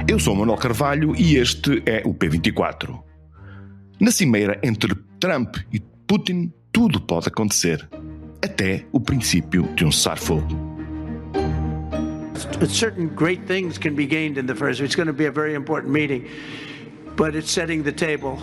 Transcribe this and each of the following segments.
Eu sou o Manuel Carvalho e este é o P24. Na cimeira entre Trump e Putin, tudo pode acontecer, até o princípio de um cessar-fogo. Certain great things can be gained in the first. It's going to be a very important meeting, but it's setting the table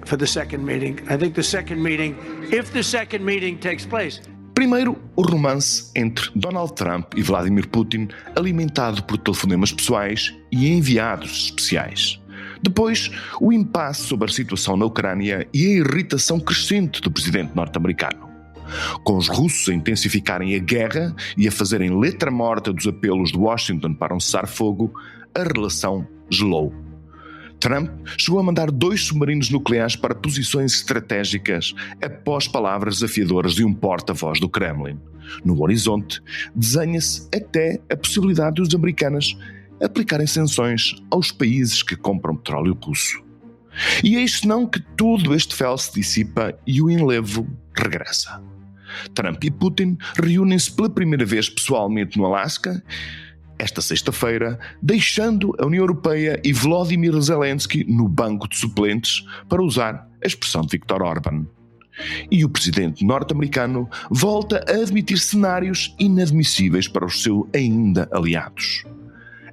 for the second meeting. I think the second meeting, if the second meeting takes place. Primeiro, o romance entre Donald Trump e Vladimir Putin, alimentado por telefonemas pessoais e enviados especiais. Depois, o impasse sobre a situação na Ucrânia e a irritação crescente do presidente norte-americano. Com os russos a intensificarem a guerra e a fazerem letra morta dos apelos de Washington para um cessar-fogo, a relação gelou. Trump chegou a mandar 2 submarinos nucleares para posições estratégicas após palavras desafiadoras de um porta-voz do Kremlin. No horizonte, desenha-se até a possibilidade dos americanos aplicarem sanções aos países que compram petróleo russo. E eis senão que todo este fel se dissipa e o enlevo regressa. Trump e Putin reúnem-se pela primeira vez pessoalmente no Alasca esta sexta-feira, deixando a União Europeia e Volodymyr Zelensky no banco de suplentes, para usar a expressão de Viktor Orbán. E o presidente norte-americano volta a admitir cenários inadmissíveis para os seus ainda aliados.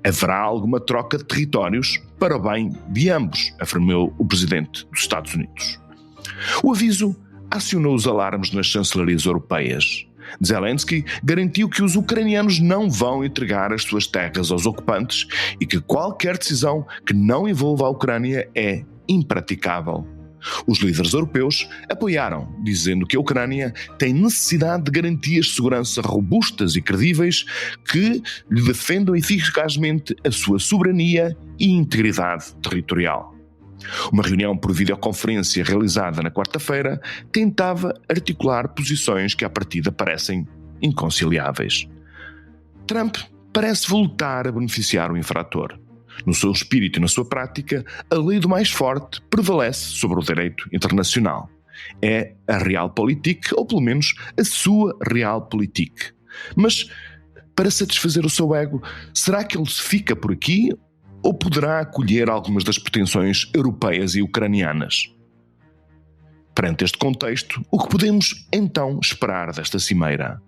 Haverá alguma troca de territórios para o bem de ambos, afirmou o presidente dos Estados Unidos. O aviso acionou os alarmes nas chancelarias europeias. Zelensky garantiu que os ucranianos não vão entregar as suas terras aos ocupantes e que qualquer decisão que não envolva a Ucrânia é impraticável. Os líderes europeus apoiaram, dizendo que a Ucrânia tem necessidade de garantias de segurança robustas e credíveis que lhe defendam eficazmente a sua soberania e integridade territorial. Uma reunião por videoconferência realizada na quarta-feira tentava articular posições que à partida parecem inconciliáveis. Trump parece voltar a beneficiar o infrator. No seu espírito e na sua prática, a lei do mais forte prevalece sobre o direito internacional. É a Realpolitik, ou pelo menos a sua Realpolitik. Mas, para satisfazer o seu ego, será que ele se fica por aqui ou poderá acolher algumas das pretensões europeias e ucranianas? Perante este contexto, o que podemos então esperar desta cimeira?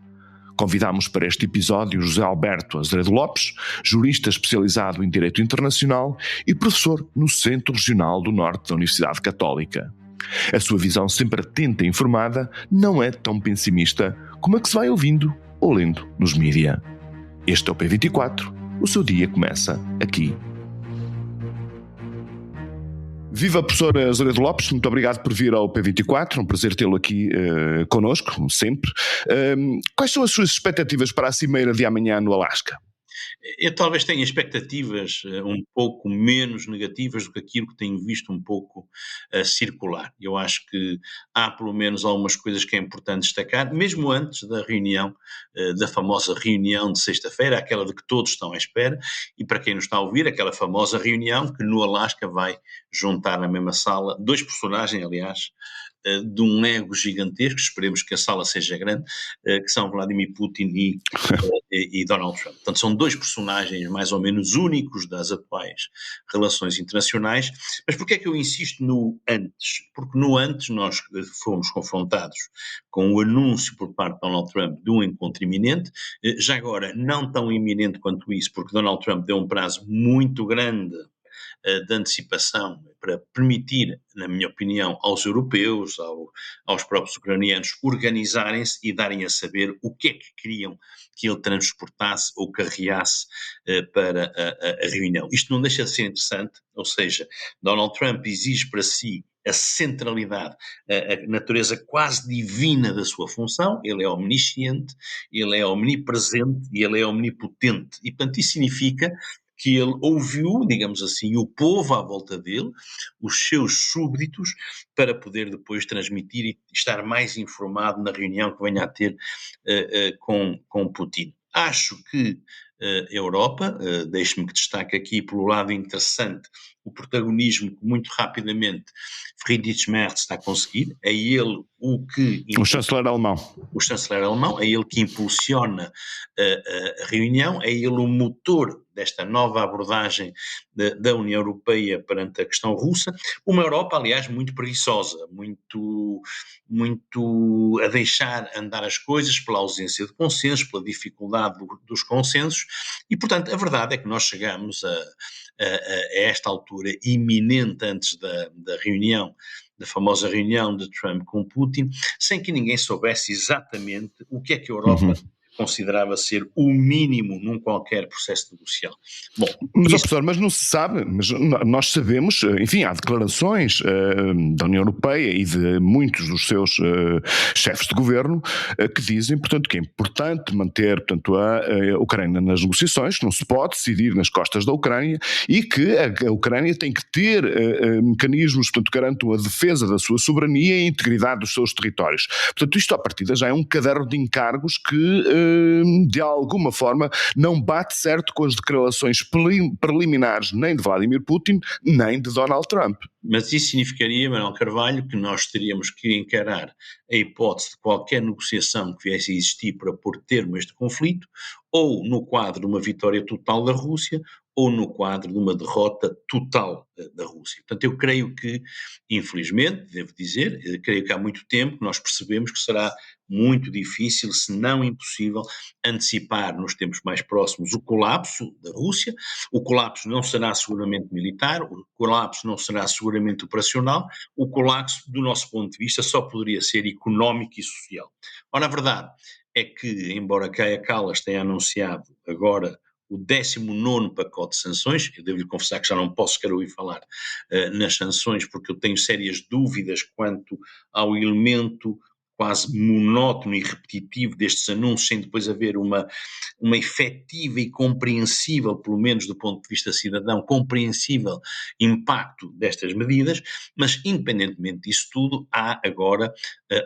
Convidamos para este episódio José Alberto Azeredo Lopes, jurista especializado em Direito Internacional e professor no Centro Regional do Norte da Universidade Católica. A sua visão sempre atenta e informada não é tão pessimista como a que se vai ouvindo ou lendo nos mídia. Este é o P24, o seu dia começa aqui. Viva, professor Azeredo Lopes, muito obrigado por vir ao P24, um prazer tê-lo aqui connosco, como sempre. Quais são as suas expectativas para a cimeira de amanhã no Alasca? Eu talvez tenha expectativas um pouco menos negativas do que aquilo que tenho visto um pouco circular. Eu acho que há pelo menos algumas coisas que é importante destacar, mesmo antes da reunião, da famosa reunião de sexta-feira, aquela de que todos estão à espera, e para quem nos está a ouvir, aquela famosa reunião que no Alasca vai juntar na mesma sala 2 personagens, aliás, de um ego gigantesco, esperemos que a sala seja grande, que são Vladimir Putin e Donald Trump. Portanto, são 2 personagens mais ou menos únicos das atuais relações internacionais. Mas porquê é que eu insisto no antes? Porque no antes nós fomos confrontados com o anúncio por parte de Donald Trump de um encontro iminente, já agora não tão iminente quanto isso, porque Donald Trump deu um prazo muito grande de antecipação para permitir, na minha opinião, aos europeus, aos próprios ucranianos organizarem-se e darem a saber o que é que queriam que ele transportasse ou carreasse para a reunião. Isto não deixa de ser interessante, ou seja, Donald Trump exige para si a centralidade, a natureza quase divina da sua função. Ele é omnisciente, ele é omnipresente e ele é omnipotente. E, portanto, isso significa que ele ouviu, digamos assim, o povo à volta dele, os seus súbditos, para poder depois transmitir e estar mais informado na reunião que venha a ter com Putin. Acho que a Europa, deixe-me que destaque aqui pelo lado interessante o protagonismo que muito rapidamente Friedrich Merz está a conseguir, é ele o chanceler alemão, é ele que impulsiona a reunião, é ele o motor desta nova abordagem da União Europeia perante a questão russa, uma Europa, aliás, muito preguiçosa, muito a deixar andar as coisas pela ausência de consensos, pela dificuldade dos consensos, e, portanto, a verdade é que nós chegamos a esta altura iminente antes da reunião, da famosa reunião de Trump com Putin, sem que ninguém soubesse exatamente o que é que a Europa considerava ser o mínimo num qualquer processo negocial. Bom, Mas, professor, mas não se sabe, mas nós sabemos, enfim, há declarações da União Europeia e de muitos dos seus chefes de governo que dizem, portanto, que é importante manter, portanto, a Ucrânia nas negociações, que não se pode decidir nas costas da Ucrânia e que a Ucrânia tem que ter mecanismos, portanto, que garantam a defesa da sua soberania e a integridade dos seus territórios. Portanto, isto à partida já é um caderno de encargos que de alguma forma não bate certo com as declarações preliminares nem de Vladimir Putin nem de Donald Trump. Mas isso significaria, Manuel Carvalho, que nós teríamos que encarar a hipótese de qualquer negociação que viesse a existir para pôr termo a este conflito, ou no quadro de uma vitória total da Rússia, ou no quadro de uma derrota total da Rússia. Portanto, eu creio que, infelizmente, devo dizer, creio que há muito tempo que nós percebemos que será muito difícil, se não impossível, antecipar nos tempos mais próximos o colapso da Rússia. O colapso não será seguramente militar, o colapso não será seguramente operacional, o colapso, do nosso ponto de vista, só poderia ser económico e social. Ora, a verdade é que, embora Kaja Kallas tenha anunciado agora o 19º pacote de sanções, eu devo-lhe confessar que já não posso sequer ouvir falar nas sanções, porque eu tenho sérias dúvidas quanto ao elemento quase monótono e repetitivo destes anúncios, sem depois haver uma efetiva e compreensível, pelo menos do ponto de vista cidadão, compreensível impacto destas medidas, mas independentemente disso tudo, há agora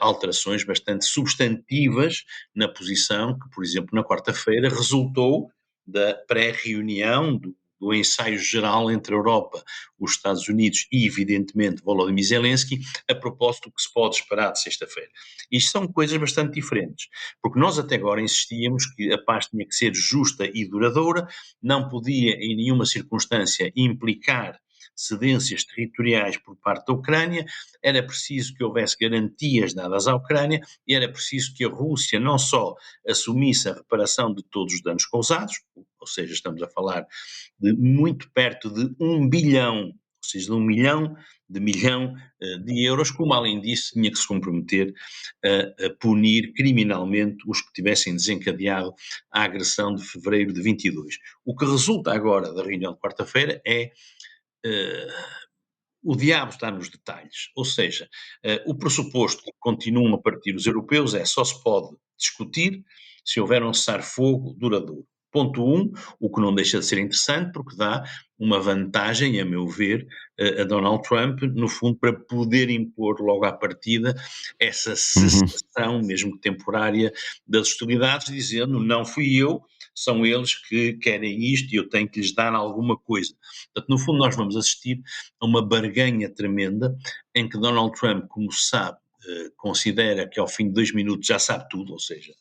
alterações bastante substantivas na posição que, por exemplo, na quarta-feira resultou da pré-reunião do ensaio geral entre a Europa, os Estados Unidos e, evidentemente, Volodymyr Zelensky, a propósito do que se pode esperar de sexta-feira. Isto são coisas bastante diferentes, porque nós até agora insistíamos que a paz tinha que ser justa e duradoura, não podia em nenhuma circunstância implicar cedências territoriais por parte da Ucrânia, era preciso que houvesse garantias dadas à Ucrânia e era preciso que a Rússia não só assumisse a reparação de todos os danos causados, ou seja, estamos a falar de muito perto de 1 bilhão, ou seja, de 1 milhão de euros, como além disso tinha que se comprometer a punir criminalmente os que tivessem desencadeado a agressão de fevereiro de 22. O que resulta agora da reunião de quarta-feira é o diabo está nos detalhes, ou seja, o pressuposto que continuam a partir os europeus é só se pode discutir se houver um cessar-fogo duradouro. Ponto 1, o que não deixa de ser interessante, porque dá uma vantagem, a meu ver, a Donald Trump, no fundo, para poder impor logo à partida essa cessação, mesmo que temporária, das hostilidades, dizendo não fui eu, são eles que querem isto e eu tenho que lhes dar alguma coisa. Portanto, no fundo, nós vamos assistir a uma barganha tremenda em que Donald Trump, como se sabe, considera que ao fim de 2 minutos já sabe tudo, ou seja,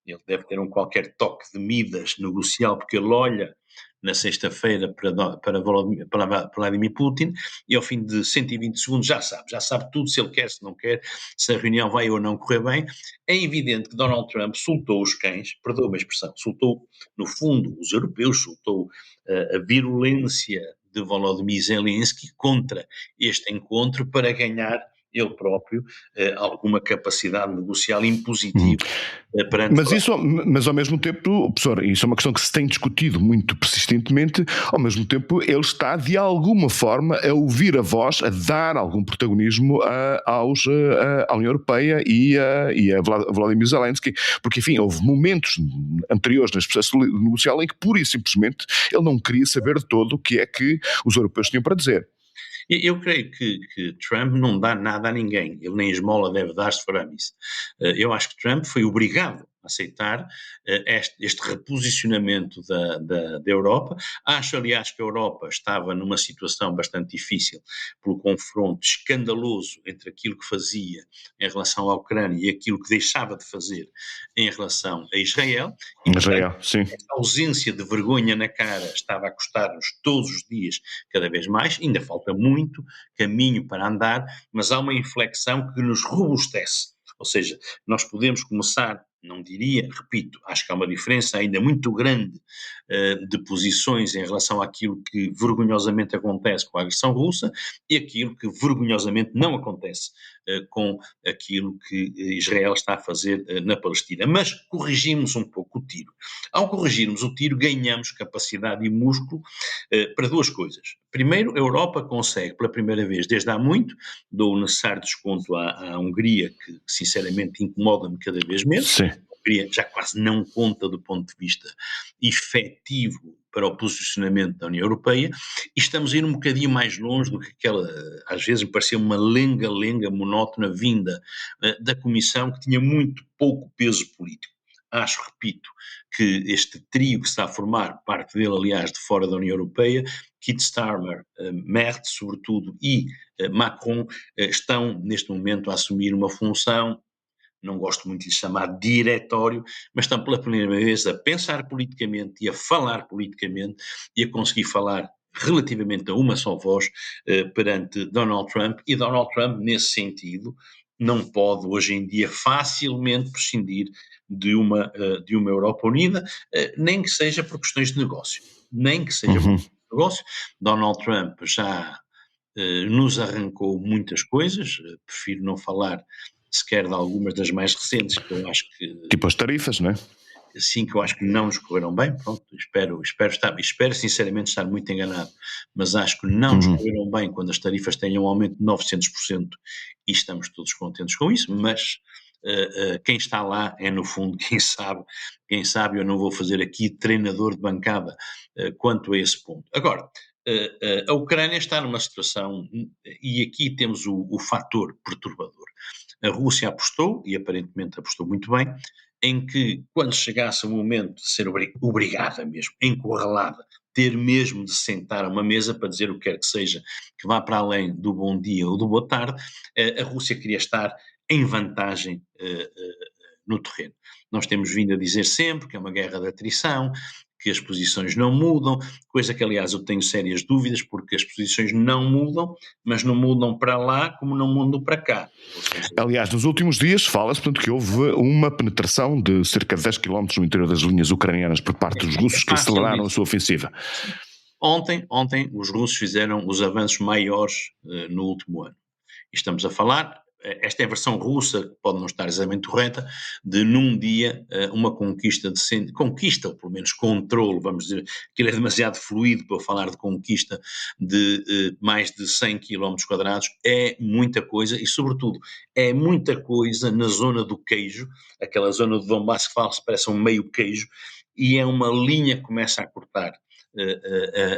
ele deve ter um qualquer toque de Midas negocial, porque ele olha na sexta-feira para Vladimir Putin e ao fim de 120 segundos já sabe tudo, se ele quer, se não quer, se a reunião vai ou não correr bem. É evidente que Donald Trump soltou os cães, perdoa-me a expressão, soltou no fundo os europeus, soltou a virulência de Volodymyr Zelensky contra este encontro para ganhar ele próprio alguma capacidade negocial impositiva perante mas ao mesmo tempo, professor, isso é uma questão que se tem discutido muito persistentemente, ao mesmo tempo ele está de alguma forma a ouvir a voz, a dar algum protagonismo à União Europeia e a Volodymyr Zelensky, porque enfim, houve momentos anteriores neste processo negocial em que pura e simplesmente ele não queria saber de todo o que é que os europeus tinham para dizer. Eu creio que Trump não dá nada a ninguém, ele nem esmola deve dar se for a missa. Eu acho que Trump foi obrigado aceitar este reposicionamento da Europa. Acho, aliás, que a Europa estava numa situação bastante difícil pelo confronto escandaloso entre aquilo que fazia em relação à Ucrânia e aquilo que deixava de fazer em relação a Israel. E, Israel, sim. esta ausência de vergonha na cara estava a custar-nos todos os dias cada vez mais. Ainda falta muito caminho para andar, mas há uma inflexão que nos robustece. Ou seja, nós podemos começar, não diria, repito, acho que há uma diferença ainda muito grande de posições em relação àquilo que vergonhosamente acontece com a agressão russa e aquilo que vergonhosamente não acontece com aquilo que Israel está a fazer na Palestina. Mas corrigimos um pouco o tiro. Ao corrigirmos o tiro, ganhamos capacidade e músculo para duas coisas. Primeiro, a Europa consegue, pela primeira vez desde há muito, dou o necessário desconto à Hungria, que sinceramente incomoda-me cada vez menos. Sim. A Hungria já quase não conta do ponto de vista efetivo para o posicionamento da União Europeia, e estamos a ir um bocadinho mais longe do que aquela, às vezes me parecia uma lenga-lenga monótona vinda da Comissão, que tinha muito pouco peso político. Acho, repito, que este trio que se está a formar, parte dele, aliás, de fora da União Europeia, Keir Starmer, Merz, sobretudo, e Macron, estão, neste momento, a assumir uma função, não gosto muito de chamar diretório, mas estão pela primeira vez a pensar politicamente e a falar politicamente e a conseguir falar relativamente a uma só voz perante Donald Trump, e Donald Trump, nesse sentido, não pode hoje em dia facilmente prescindir de uma Europa unida, nem que seja por questões de negócio. Nem que seja por questões de negócio. Donald Trump já nos arrancou muitas coisas, prefiro não falar sequer de algumas das mais recentes, que eu acho que... Tipo as tarifas, não é? Sim, que eu acho que não nos correram bem, pronto, espero sinceramente estar muito enganado, mas acho que não nos correram bem quando as tarifas têm um aumento de 900% e estamos todos contentes com isso, mas quem está lá é no fundo quem sabe, eu não vou fazer aqui treinador de bancada quanto a esse ponto. Agora, a Ucrânia está numa situação, e aqui temos o fator perturbador. A Rússia apostou, e aparentemente apostou muito bem, em que quando chegasse o momento de ser obrigada mesmo, encurralada, ter mesmo de sentar a uma mesa para dizer o que quer que seja, que vá para além do bom dia ou do boa tarde, a Rússia queria estar em vantagem no terreno. Nós temos vindo a dizer sempre que é uma guerra de atrição, que as posições não mudam, coisa que, aliás, eu tenho sérias dúvidas, porque as posições não mudam, mas não mudam para lá como não mudam para cá. Ou seja, aliás, nos últimos dias fala-se, portanto, que houve uma penetração de cerca de 10 km no interior das linhas ucranianas por parte dos russos, que aceleraram a sua ofensiva. Ontem os russos fizeram os avanços maiores no último ano. E estamos a falar... Esta é a versão russa, que pode não estar exatamente correta, de num dia uma conquista, ou pelo menos controle, vamos dizer, que ele é demasiado fluido para eu falar de conquista de mais de 100 km quadrados, é muita coisa e, sobretudo, é muita coisa na zona do queijo, aquela zona do Donbass que parece um meio queijo, e é uma linha que começa a cortar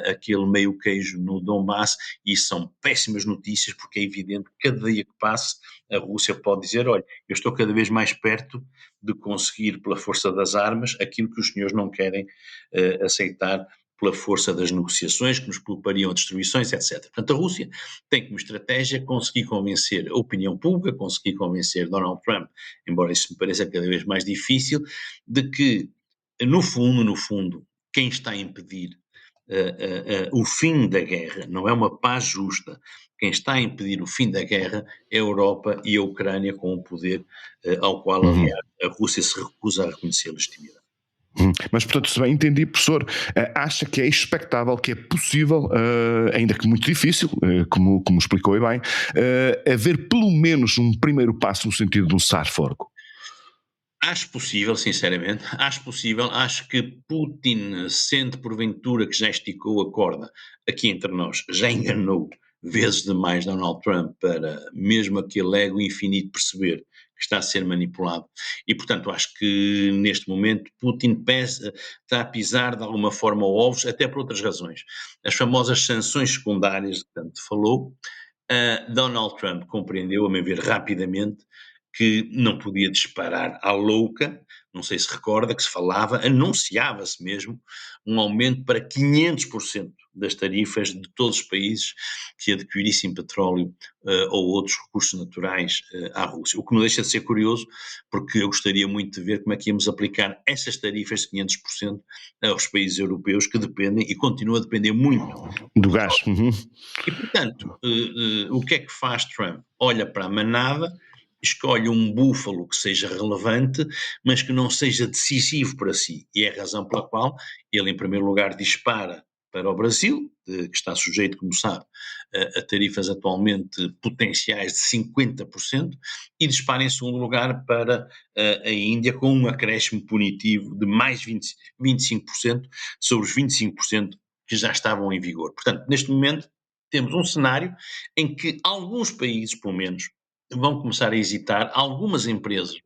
aquele meio queijo no Donbass, e são péssimas notícias, porque é evidente que cada dia que passa a Rússia pode dizer, olha, eu estou cada vez mais perto de conseguir pela força das armas aquilo que os senhores não querem aceitar pela força das negociações, que nos poupariam destruições, etc. Portanto, a Rússia tem como estratégia conseguir convencer a opinião pública, conseguir convencer Donald Trump, embora isso me pareça cada vez mais difícil, de que, no fundo, quem está a impedir o fim da guerra, não é uma paz justa. Quem está a impedir o fim da guerra é a Europa e a Ucrânia, com o poder ao qual, aliás, a Rússia se recusa a reconhecer legitimidade. Mas, portanto, se bem entendi, professor, acha que é expectável, que é possível, ainda que muito difícil, como explicou aí bem, haver pelo menos um primeiro passo no sentido de um cessar-fogo? Acho possível, sinceramente, acho que Putin, sendo porventura que já esticou a corda aqui entre nós, já enganou vezes demais Donald Trump para mesmo aquele ego infinito perceber que está a ser manipulado, e portanto acho que neste momento Putin está a pisar de alguma forma ovos, até por outras razões. As famosas sanções secundárias que tanto falou, Donald Trump compreendeu, a meu ver, rapidamente, que não podia disparar à louca, não sei se recorda, que se falava, anunciava-se mesmo, um aumento para 500% das tarifas de todos os países que adquirissem petróleo ou outros recursos naturais à Rússia. O que não deixa de ser curioso, porque eu gostaria muito de ver como é que íamos aplicar essas tarifas de 500% aos países europeus que dependem e continuam a depender muito Do gás. Uhum. e, portanto, o que é que faz Trump? Olha para a manada, escolhe um búfalo que seja relevante, mas que não seja decisivo para si. E é a razão pela qual ele, em primeiro lugar, dispara para o Brasil, que está sujeito, como sabe, a tarifas atualmente potenciais de 50%, e dispara em segundo lugar para a Índia com um acréscimo punitivo de mais 25% sobre os 25% que já estavam em vigor. Portanto, neste momento, temos um cenário em que alguns países, pelo menos, vão começar a hesitar, algumas empresas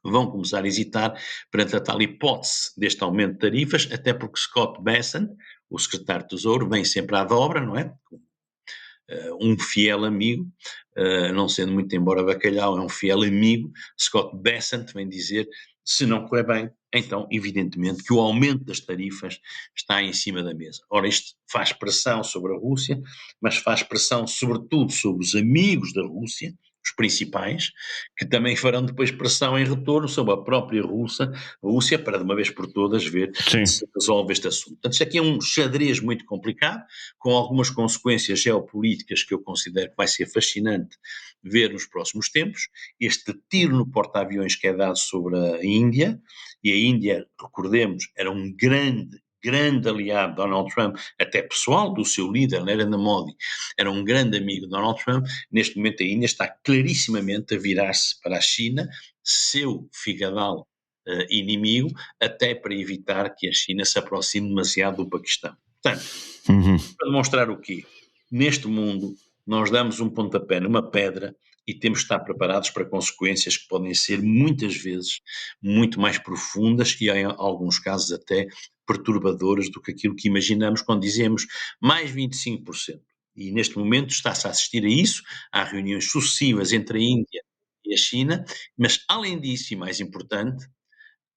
vão começar a hesitar perante a tal hipótese deste aumento de tarifas, até porque Scott Bessent, o secretário de Tesouro, vem sempre à dobra, não é? Um fiel amigo, não sendo muito embora bacalhau, é um fiel amigo. Scott Bessent vem dizer, se não correr bem, então evidentemente que o aumento das tarifas está em cima da mesa. Ora, isto faz pressão sobre a Rússia, mas faz pressão sobretudo sobre os amigos da Rússia, os principais, que também farão depois pressão em retorno sobre a própria Rússia, para de uma vez por todas ver Sim. se resolve este assunto. Portanto, isto aqui é um xadrez muito complicado, com algumas consequências geopolíticas que eu considero que vai ser fascinante ver nos próximos tempos. Este tiro no porta-aviões que é dado sobre a Índia, e a Índia, recordemos, era um grande aliado de Donald Trump, até pessoal do seu líder, Narendra Modi, era um grande amigo de Donald Trump. Neste momento a Índia está clarissimamente a virar-se para a China, seu figadal inimigo, até para evitar que a China se aproxime demasiado do Paquistão. Portanto, para demonstrar o quê? Neste mundo, nós damos um pontapé numa pedra e temos de estar preparados para consequências que podem ser, muitas vezes, muito mais profundas e, em alguns casos, até perturbadoras do que aquilo que imaginamos quando dizemos mais 25%. E, neste momento, está-se a assistir a isso. Há reuniões sucessivas entre a Índia e a China, mas, além disso, e mais importante,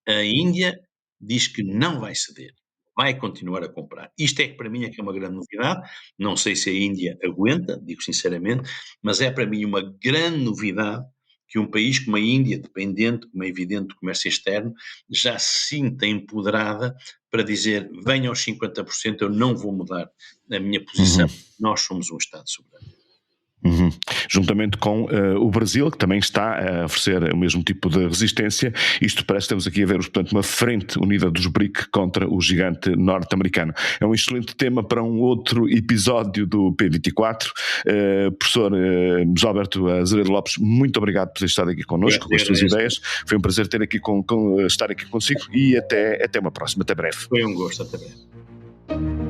a Índia diz que não vai ceder, vai continuar a comprar. Isto é que para mim é que é uma grande novidade, não sei se a Índia aguenta, digo sinceramente, mas é para mim uma grande novidade que um país como a Índia, dependente, como é evidente, do comércio externo, já se sinta empoderada para dizer, venham aos 50%, eu não vou mudar a minha posição, nós somos um Estado soberano. Juntamente com o Brasil, que também está a oferecer o mesmo tipo de resistência. Isto parece que estamos aqui a ver, portanto, uma frente unida dos BRIC contra o gigante norte-americano. É um excelente tema para um outro episódio do P24. Professor José Alberto Azevedo Lopes, muito obrigado por ter estado aqui connosco, com as suas ideias. Foi um prazer ter aqui estar aqui consigo e até uma próxima, até breve. Foi um gosto, até breve.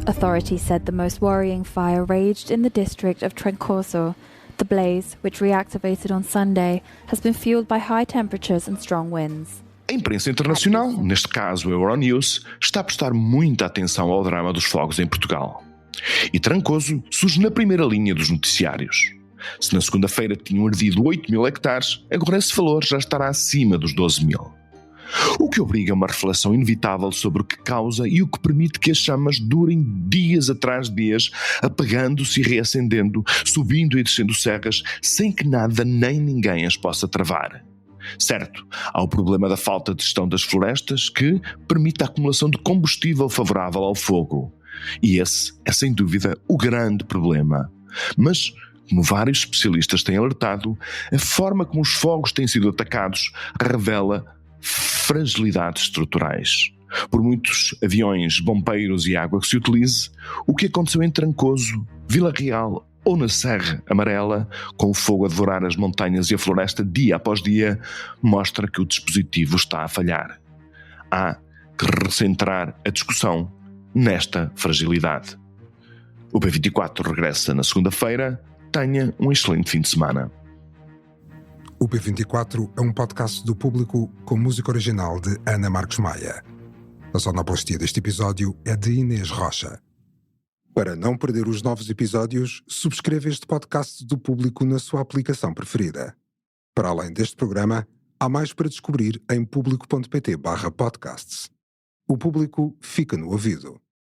Authorities said the most worrying fire raged in the district of Trancoso. The blaze, which reactivated on Sunday, has been fueled by high temperatures and strong winds. A imprensa internacional, neste caso a Euronews, está a prestar muita atenção ao drama dos fogos em Portugal. E Trancoso surge na primeira linha dos noticiários. Se na segunda-feira tinham ardido 8.000 hectares, agora esse valor já estará acima dos 12.000. O que obriga a uma reflexão inevitável sobre o que causa e o que permite que as chamas durem dias atrás de dias, apagando-se e reacendendo, subindo e descendo serras, sem que nada nem ninguém as possa travar. Certo, há o problema da falta de gestão das florestas que permite a acumulação de combustível favorável ao fogo. E esse é sem dúvida o grande problema. Mas, como vários especialistas têm alertado, a forma como os fogos têm sido atacados revela fragilidades estruturais. Por muitos aviões, bombeiros e água que se utilize, o que aconteceu em Trancoso, Vila Real ou na Serra Amarela, com o fogo a devorar as montanhas e a floresta dia após dia, mostra que o dispositivo está a falhar. Há que recentrar a discussão nesta fragilidade. O P24 regressa na segunda-feira. Tenha um excelente fim de semana. O P24 é um podcast do Público com música original de Ana Marcos Maia. A sonoplastia deste episódio é de Inês Rocha. Para não perder os novos episódios, subscreva este podcast do Público na sua aplicação preferida. Para além deste programa, há mais para descobrir em público.pt/podcasts. O Público fica no ouvido.